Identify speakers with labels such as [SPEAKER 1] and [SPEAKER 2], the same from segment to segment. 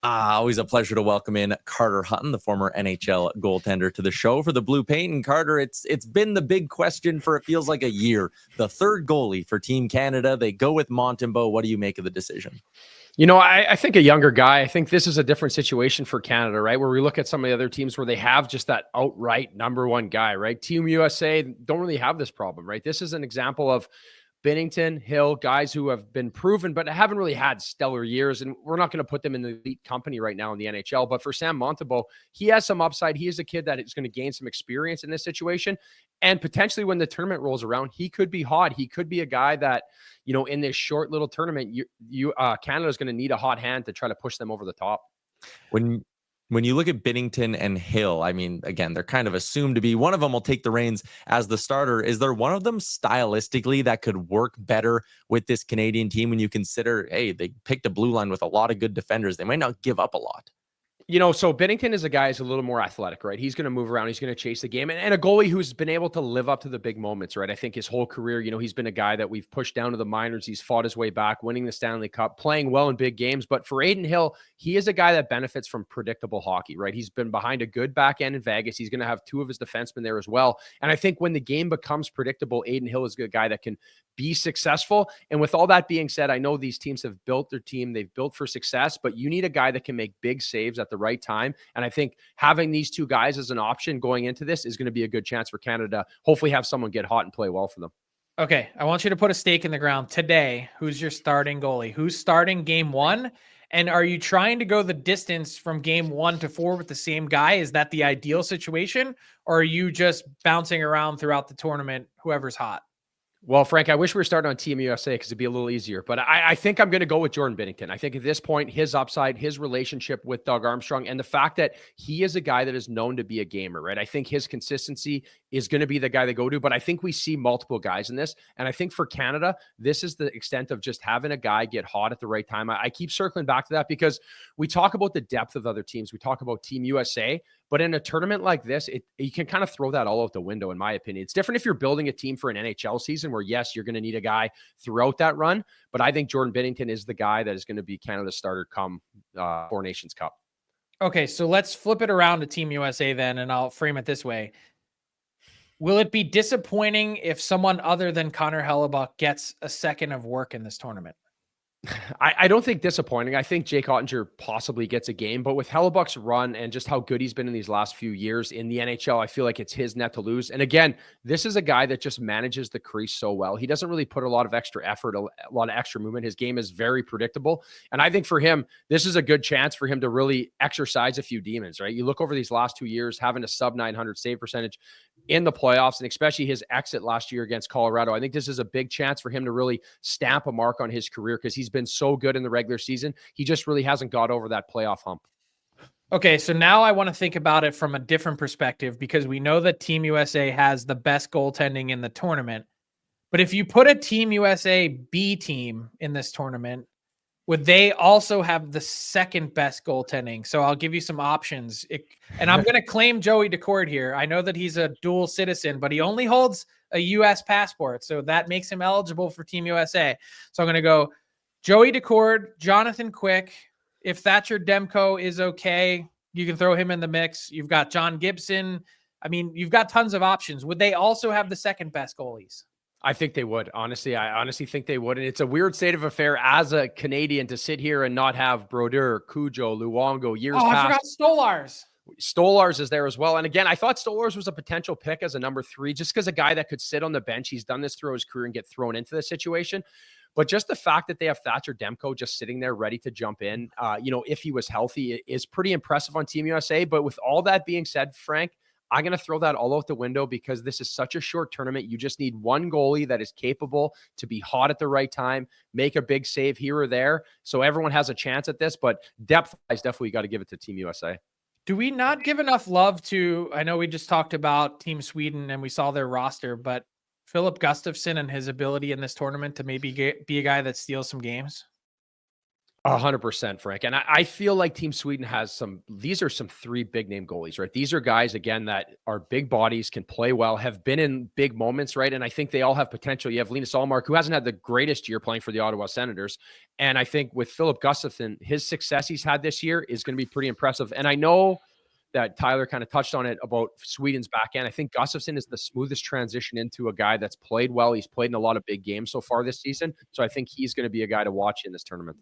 [SPEAKER 1] Always a pleasure to welcome in Carter Hutton, the former NHL goaltender, to the show for the Blue Paint. And Carter, it's been the big question for it feels like a year. The third goalie for Team Canada. They go with Montembeault. What do you make of the decision?
[SPEAKER 2] I think a younger guy. I think this is a different situation for Canada, right? Where we look at some of the other teams where they have just that outright number one guy, right? Team USA don't really have this problem, right? This is an example of Binnington, Hill, guys who have been proven, but haven't really had stellar years. And we're not going to put them in the elite company right now in the NHL. But for Sam Montembeault, he has some upside. He is a kid that is going to gain some experience in this situation. And potentially when the tournament rolls around, he could be hot. He could be a guy that, in this short little tournament, Canada is going to need a hot hand to try to push them over the top.
[SPEAKER 1] When you look at Binnington and Hill, I mean, again, they're kind of assumed to be one of them will take the reins as the starter. Is there one of them stylistically that could work better with this Canadian team when you consider, hey, they picked a blue line with a lot of good defenders? They might not give up a lot.
[SPEAKER 2] So Binnington is a guy who's a little more athletic, right? He's going to move around. He's going to chase the game. And a goalie who's been able to live up to the big moments, right? I think his whole career, he's been a guy that we've pushed down to the minors. He's fought his way back, winning the Stanley Cup, playing well in big games. But for Adin Hill, he is a guy that benefits from predictable hockey, right? He's been behind a good back end in Vegas. He's going to have two of his defensemen there as well. And I think when the game becomes predictable, Adin Hill is a guy that can be successful. And with all that being said, I know these teams have built their team. They've built for success, but you need a guy that can make big saves at the right time. And I think having these two guys as an option going into this is going to be a good chance for Canada. Hopefully have someone get hot and play well for them.
[SPEAKER 3] Okay, I want you to put a stake in the ground today. Who's your starting goalie? Who's starting game one? And are you trying to go the distance from game 1 to 4 with the same guy? Is that the ideal situation? Or are you just bouncing around throughout the tournament, whoever's hot?
[SPEAKER 2] Well, Frank, I wish we were starting on Team USA because it'd be a little easier. But I think I'm going to go with Jordan Binnington. I think at this point, his upside, his relationship with Doug Armstrong, and the fact that he is a guy that is known to be a gamer, right? I think his consistency is going to be the guy they go to. But I think we see multiple guys in this. And I think for Canada, this is the extent of just having a guy get hot at the right time. I keep circling back to that because we talk about the depth of other teams. We talk about Team USA. But in a tournament like this, you can kind of throw that all out the window, in my opinion. It's different if you're building a team for an NHL season where, yes, you're going to need a guy throughout that run. But I think Jordan Binnington is the guy that is going to be Canada's starter come Four Nations Cup.
[SPEAKER 3] Okay, so let's flip it around to Team USA then, and I'll frame it this way. Will it be disappointing if someone other than Connor Hellebuyck gets a second of work in this tournament?
[SPEAKER 2] I don't think disappointing. I think Jake Ottinger possibly gets a game, but with Hellebuck's run and just how good he's been in these last few years in the NHL, I feel like it's his net to lose. And again, this is a guy that just manages the crease so well. He doesn't really put a lot of extra effort, a lot of extra movement. His game is very predictable. And I think for him, this is a good chance for him to really exercise a few demons, right? You look over these last 2 years, having a sub 900 save percentage in the playoffs, and especially his exit last year against Colorado. I think this is a big chance for him to really stamp a mark on his career because he's been so good in the regular season. He just really hasn't got over that playoff hump.
[SPEAKER 3] Okay, so now I want to think about it from a different perspective because we know that Team USA has the best goaltending in the tournament. But if you put a Team USA B team in this tournament, would they also have the second best goaltending? So I'll give you some options. And I'm going to claim Joey Daccord here. I know that he's a dual citizen, but he only holds a U.S. passport. So that makes him eligible for Team USA. So I'm going to go Joey Daccord, Jonathan Quick. If Thatcher Demko is okay, you can throw him in the mix. You've got John Gibson. I mean, you've got tons of options. Would they also have the second best goalies?
[SPEAKER 2] I think they would. Honestly, I honestly think they would. And it's a weird state of affair as a Canadian to sit here and not have Brodeur, Cujo, Luongo, years past.
[SPEAKER 3] I forgot Stolars.
[SPEAKER 2] Stolars is there as well. And again, I thought Stolars was a potential pick as a number 3, just because a guy that could sit on the bench. He's done this throughout his career and get thrown into the situation. But just the fact that they have Thatcher Demko just sitting there ready to jump in, if he was healthy, is pretty impressive on Team USA. But with all that being said, Frank, I'm going to throw that all out the window because this is such a short tournament. You just need one goalie that is capable to be hot at the right time, make a big save here or there. So everyone has a chance at this, but depth-wise, definitely got to give it to Team USA.
[SPEAKER 3] Do we not give enough love to, I know we just talked about Team Sweden and we saw their roster, but Philip Gustafsson and his ability in this tournament to maybe be a guy that steals some games?
[SPEAKER 2] 100%, Frank. And I feel like Team Sweden has these are some 3 big name goalies, right? These are guys, again, that are big bodies, can play well, have been in big moments, right? And I think they all have potential. You have Linus Ullmark, who hasn't had the greatest year playing for the Ottawa Senators. And I think with Philip Gustafsson, his success he's had this year is going to be pretty impressive. And I know that Tyler kind of touched on it about Sweden's back end. I think Gustafsson is the smoothest transition into a guy that's played well. He's played in a lot of big games so far this season. So I think he's going to be a guy to watch in this tournament.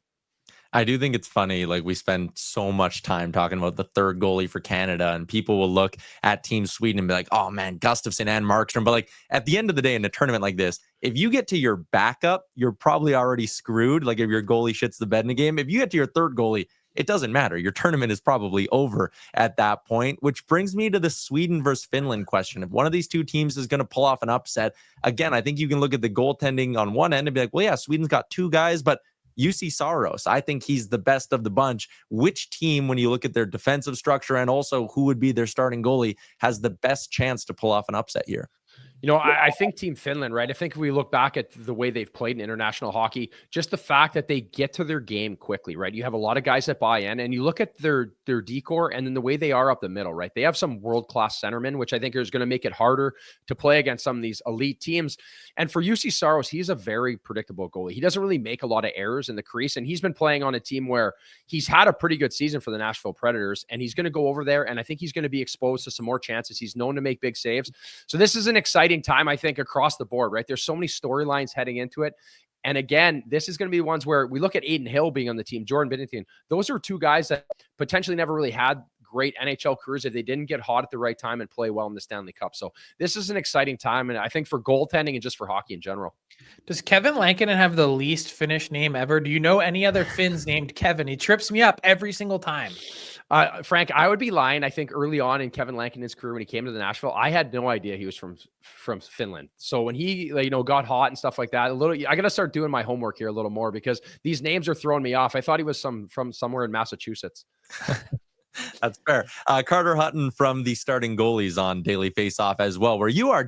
[SPEAKER 1] I do think it's funny. Like, we spend so much time talking about the third goalie for Canada, and people will look at Team Sweden and be like, oh man, Gustafsson and Markstrom. But like, at the end of the day, in a tournament like this, if you get to your backup, you're probably already screwed. Like, if your goalie shits the bed in a game, if you get to your third goalie, it doesn't matter. Your tournament is probably over at that point, which brings me to the Sweden versus Finland question. If one of these two teams is going to pull off an upset, again, I think you can look at the goaltending on one end and be like, well, yeah, Sweden's got 2 guys, but UC Saros, I think he's the best of the bunch. Which team, when you look at their defensive structure and also who would be their starting goalie, has the best chance to pull off an upset here?
[SPEAKER 2] You know, I think Team Finland, right? I think if we look back at the way they've played in international hockey, just the fact that they get to their game quickly, right? You have a lot of guys that buy in, and you look at their decor and then the way they are up the middle, right? They have some world-class centermen, which I think is going to make it harder to play against some of these elite teams. And for UC Saros, he's a very predictable goalie. He doesn't really make a lot of errors in the crease, and he's been playing on a team where he's had a pretty good season for the Nashville Predators, and he's going to go over there, and I think he's going to be exposed to some more chances. He's known to make big saves. So this is an exciting time, I think, across the board, right? There's so many storylines heading into it. And again, this is going to be ones where we look at Aiden Hill being on the team, Jordan Binnington. Those are 2 guys that potentially never really had great NHL careers if they didn't get hot at the right time and play well in the Stanley Cup. So this is an exciting time, and I think for goaltending and just for hockey in general.
[SPEAKER 3] Does Kevin Lankinen have the least Finnish name ever? Do you know any other Finns named Kevin? He trips me up every single time.
[SPEAKER 2] Frank, I would be lying. I think early on in Kevin Lankinen's career, when he came to the Nashville, I had no idea he was from Finland. So when he, got hot and stuff like that, I got to start doing my homework here a little more, because these names are throwing me off. I thought he was from somewhere in Massachusetts.
[SPEAKER 1] That's fair. Carter Hutton from the Starting Goalies on Daily Faceoff as well, where you're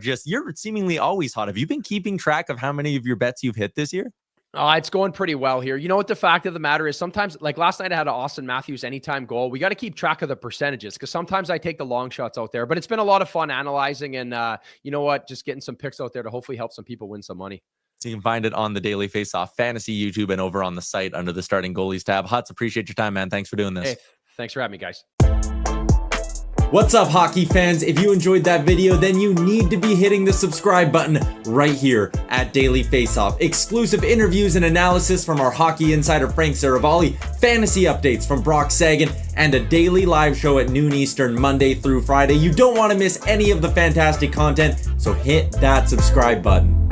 [SPEAKER 1] seemingly always hot. Have you been keeping track of how many of your bets you've hit this year?
[SPEAKER 2] It's going pretty well here. You know what the fact of the matter is, sometimes, like last night I had an Austin Matthews anytime goal. We got to keep track of the percentages, because sometimes I take the long shots out there, but it's been a lot of fun analyzing, and you know what, just getting some picks out there to hopefully help some people win some money.
[SPEAKER 1] So you can find it on the Daily Faceoff Fantasy YouTube and over on the site under the Starting Goalies tab. Huts, appreciate your time, man. Thanks for doing this.
[SPEAKER 2] Hey, thanks for having me, guys.
[SPEAKER 1] What's up, hockey fans? If you enjoyed that video, then you need to be hitting the subscribe button right here at Daily Faceoff. Exclusive interviews and analysis from our hockey insider Frank Saravalli, fantasy updates from Brock Sagan, and a daily live show at noon Eastern, Monday through Friday. You don't want to miss any of the fantastic content, so hit that subscribe button.